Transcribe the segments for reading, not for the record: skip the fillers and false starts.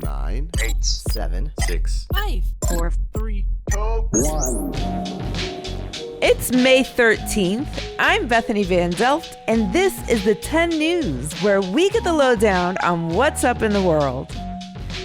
9, 8, 7, 6, 5, 4, 3, 2, 1. It's May 13th. I'm Bethany Van Delft, and this is the 10 News, where we get the lowdown on what's up in the world.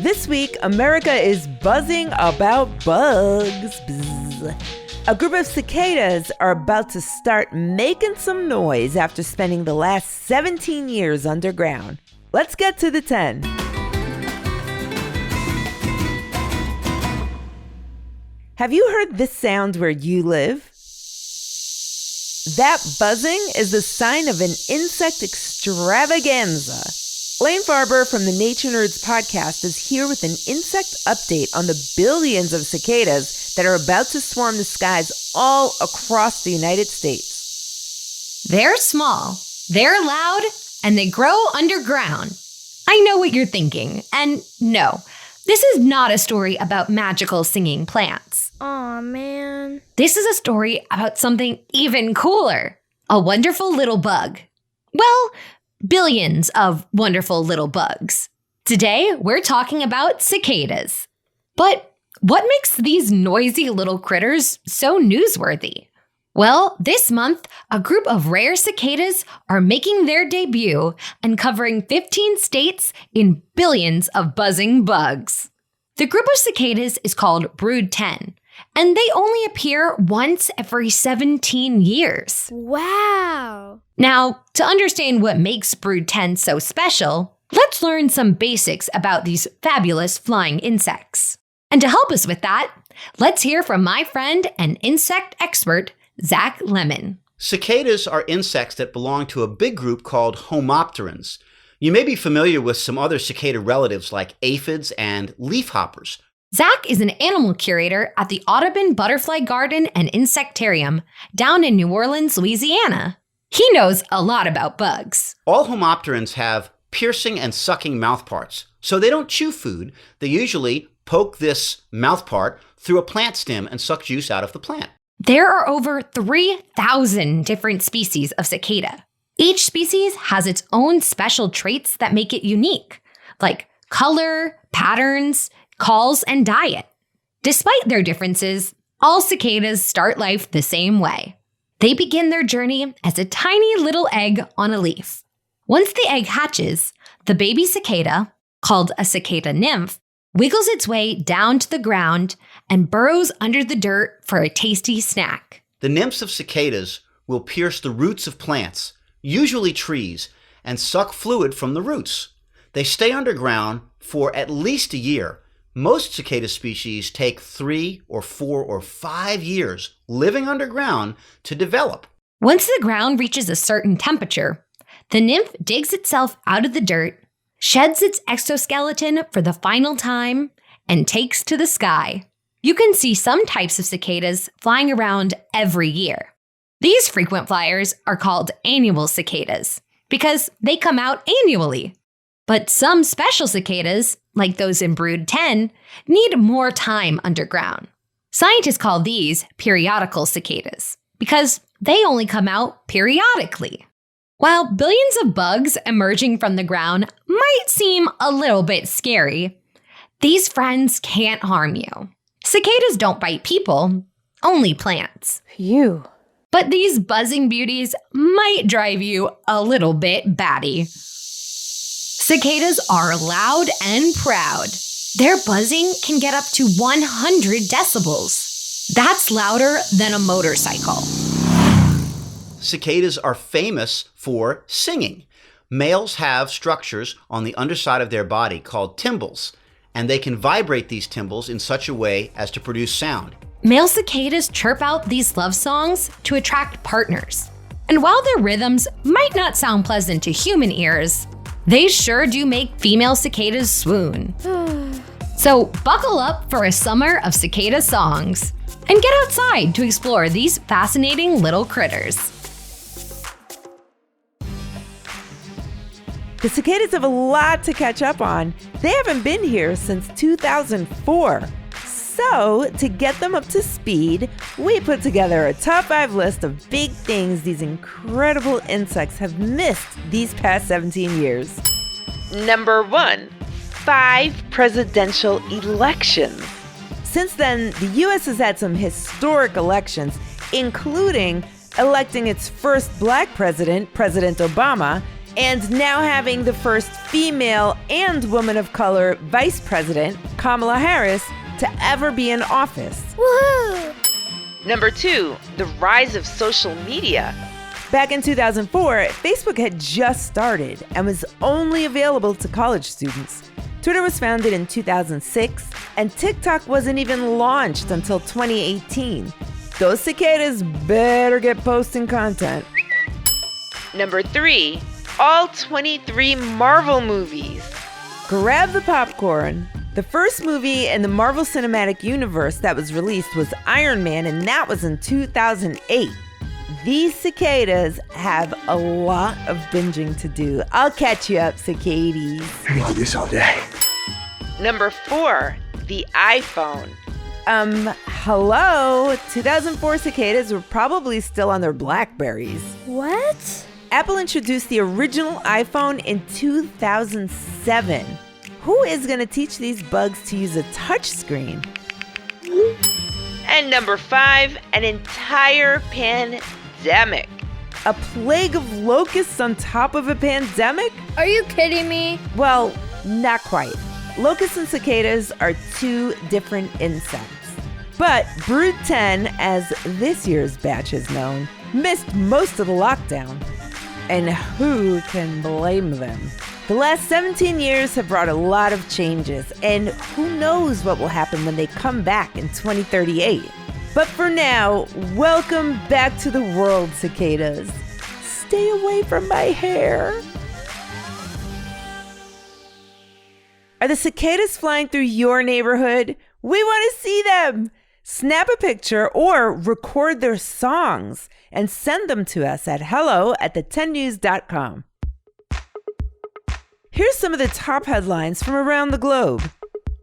This week, America is buzzing about bugs. Bzz. A group of cicadas are about to start making some noise after spending the last 17 years underground. Let's get to the 10. Have you heard this sound where you live? That buzzing is the sign of an insect extravaganza. Laine Farber from the Nature Nerds podcast is here with an insect update on the billions of cicadas that are about to swarm the skies all across the United States. They're small, they're loud, and they grow underground. I know what you're thinking, and no, this is not a story about magical singing plants. Aw, man. This is a story about something even cooler, a wonderful little bug. Well, billions of wonderful little bugs. Today, we're talking about cicadas. But what makes these noisy little critters so newsworthy? Well, this month, a group of rare cicadas are making their debut and covering 15 states in billions of buzzing bugs. The group of cicadas is called Brood 10, and they only appear once every 17 years. Wow. Now, to understand what makes Brood 10 so special, let's learn some basics about these fabulous flying insects. And to help us with that, let's hear from my friend and insect expert, Zach Lemon. Cicadas are insects that belong to a big group called homopterans. You may be familiar with some other cicada relatives like aphids and leafhoppers. Zach is an animal curator at the Audubon Butterfly Garden and Insectarium down in New Orleans, Louisiana. He knows a lot about bugs. All homopterans have piercing and sucking mouthparts, so they don't chew food. They usually poke this mouthpart through a plant stem and suck juice out of the plant. There are over 3,000 different species of cicada. Each species has its own special traits that make it unique, like color, patterns, calls, and diet. Despite their differences, all cicadas start life the same way. They begin their journey as a tiny little egg on a leaf. Once the egg hatches, the baby cicada, called a cicada nymph, wiggles its way down to the ground and burrows under the dirt for a tasty snack. The nymphs of cicadas will pierce the roots of plants, usually trees, and suck fluid from the roots. They stay underground for at least a year. Most cicada species take 3 or 4 or 5 years living underground to develop. Once the ground reaches a certain temperature, the nymph digs itself out of the dirt, sheds its exoskeleton for the final time, and takes to the sky. You can see some types of cicadas flying around every year. These frequent flyers are called annual cicadas because they come out annually. But some special cicadas, like those in Brood 10, need more time underground. Scientists call these periodical cicadas because they only come out periodically. While billions of bugs emerging from the ground might seem a little bit scary, these friends can't harm you. Cicadas don't bite people, only plants. Phew. But these buzzing beauties might drive you a little bit batty. Cicadas are loud and proud. Their buzzing can get up to 100 decibels. That's louder than a motorcycle. Cicadas are famous for singing. Males have structures on the underside of their body called tymbals, and they can vibrate these tymbals in such a way as to produce sound. Male cicadas chirp out these love songs to attract partners. And while their rhythms might not sound pleasant to human ears, they sure do make female cicadas swoon. So buckle up for a summer of cicada songs and get outside to explore these fascinating little critters. The cicadas have a lot to catch up on. They haven't been here since 2004. So, to get them up to speed, we put together a top 5 list of big things these incredible insects have missed these past 17 years. Number 1. 5 presidential elections. Since then, the U.S. has had some historic elections, including electing its first black president, President Obama, and now having the first female and woman of color vice president, Kamala Harris, to ever be in office. Woohoo! Number 2, the rise of social media. Back in 2004, Facebook had just started and was only available to college students. Twitter was founded in 2006, and TikTok wasn't even launched until 2018. Those cicadas better get posting content. Number 3, all 23 Marvel movies. Grab the popcorn. The first movie in the Marvel Cinematic Universe that was released was Iron Man, and that was in 2008. These cicadas have a lot of binging to do. I'll catch you up, cicadies. I can do this all day. Number 4, the iPhone. Hello? 2004 cicadas were probably still on their Blackberries. What? Apple introduced the original iPhone in 2007. Who is going to teach these bugs to use a touchscreen? And number 5, an entire pandemic. A plague of locusts on top of a pandemic? Are you kidding me? Well, not quite. Locusts and cicadas are 2 different insects. But Brood 10, as this year's batch is known, missed most of the lockdown. And who can blame them? The last 17 years have brought a lot of changes, and who knows what will happen when they come back in 2038. But for now, welcome back to the world, cicadas. Stay away from my hair. Are the cicadas flying through your neighborhood? We want to see them. Snap a picture or record their songs and send them to us at hello@the10news.com. Here's some of the top headlines from around the globe.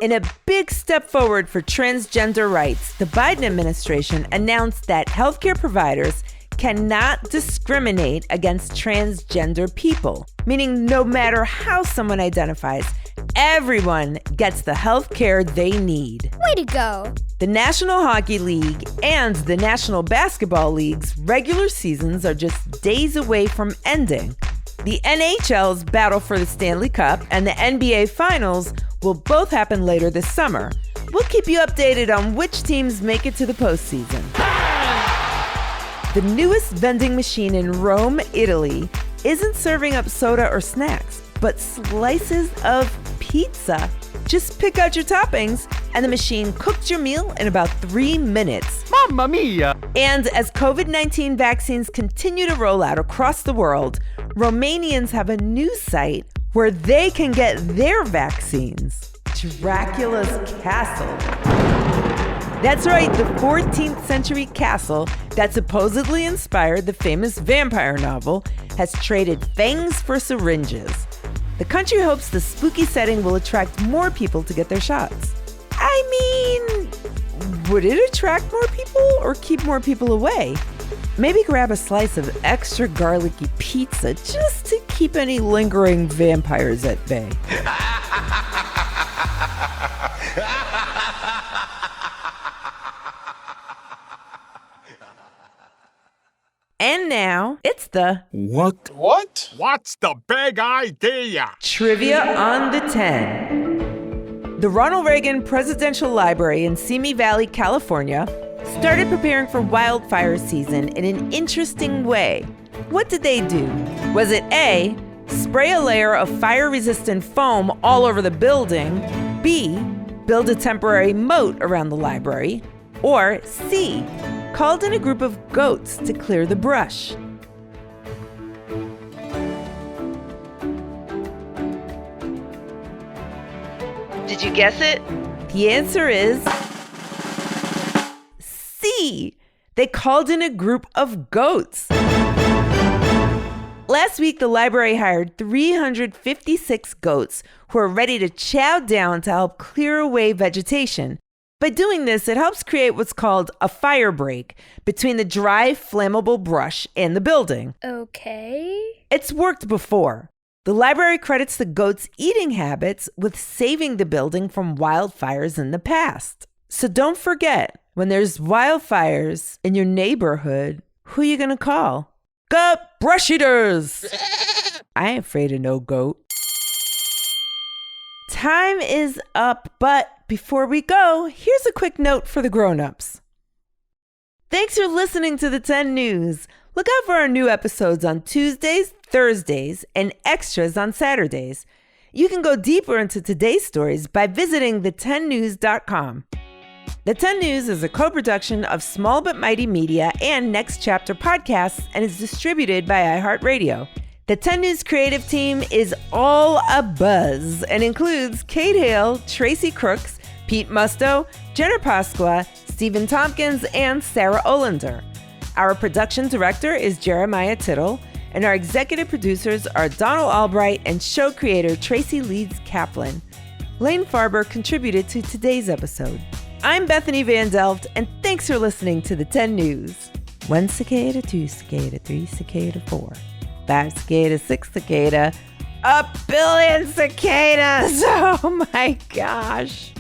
In a big step forward for transgender rights, the Biden administration announced that healthcare providers cannot discriminate against transgender people, meaning no matter how someone identifies, everyone gets the health care they need. Way to go. The National Hockey League and the National Basketball League's regular seasons are just days away from ending. The NHL's battle for the Stanley Cup and the NBA Finals will both happen later this summer. We'll keep you updated on which teams make it to the postseason. The newest vending machine in Rome, Italy, isn't serving up soda or snacks, but slices of pizza. Just pick out your toppings, and the machine cooks your meal in about 3 minutes. Mamma mia! And as COVID-19 vaccines continue to roll out across the world, Romanians have a new site where they can get their vaccines. Dracula's Castle. That's right, the 14th century castle that supposedly inspired the famous vampire novel has traded fangs for syringes. The country hopes the spooky setting will attract more people to get their shots. I mean, would it attract more people or keep more people away? Maybe grab a slice of extra garlicky pizza just to keep any lingering vampires at bay. And now, it's the What? What's the big idea? Trivia on the 10. The Ronald Reagan Presidential Library in Simi Valley, California, started preparing for wildfire season in an interesting way. What did they do? Was it A, spray a layer of fire-resistant foam all over the building, B, build a temporary moat around the library, or C, called in a group of goats to clear the brush? Did you guess it? The answer is C. They called in a group of goats. Last week, the library hired 356 goats who are ready to chow down to help clear away vegetation. By doing this, it helps create what's called a fire break between the dry, flammable brush and the building. Okay. It's worked before. The library credits the goats' eating habits with saving the building from wildfires in the past. So don't forget, when there's wildfires in your neighborhood, who you gonna call? Goat brush eaters! I ain't afraid of no goat. Time is up, but before we go, here's a quick note for the grown-ups. Thanks for listening to the 10 News. Look out for our new episodes on Tuesdays, Thursdays, and extras on Saturdays. You can go deeper into today's stories by visiting the10news.com. The 10 News is a co-production of Small But Mighty Media and Next Chapter Podcasts and is distributed by iHeartRadio. The 10 News creative team is all a buzz and includes Kate Hale, Tracy Crooks, Pete Musto, Jenna Pasqua, Stephen Tompkins, and Sarah Olander. Our production director is Jeremiah Tittle, and our executive producers are Donald Albright and show creator Tracy Leeds Kaplan. Laine Farber contributed to today's episode. I'm Bethany Van Delft, and thanks for listening to the 10 News. 1 cicada, 2 cicada, 3 cicada, 4. 5 cicada, 6 cicada, 1 billion cicadas! Oh my gosh!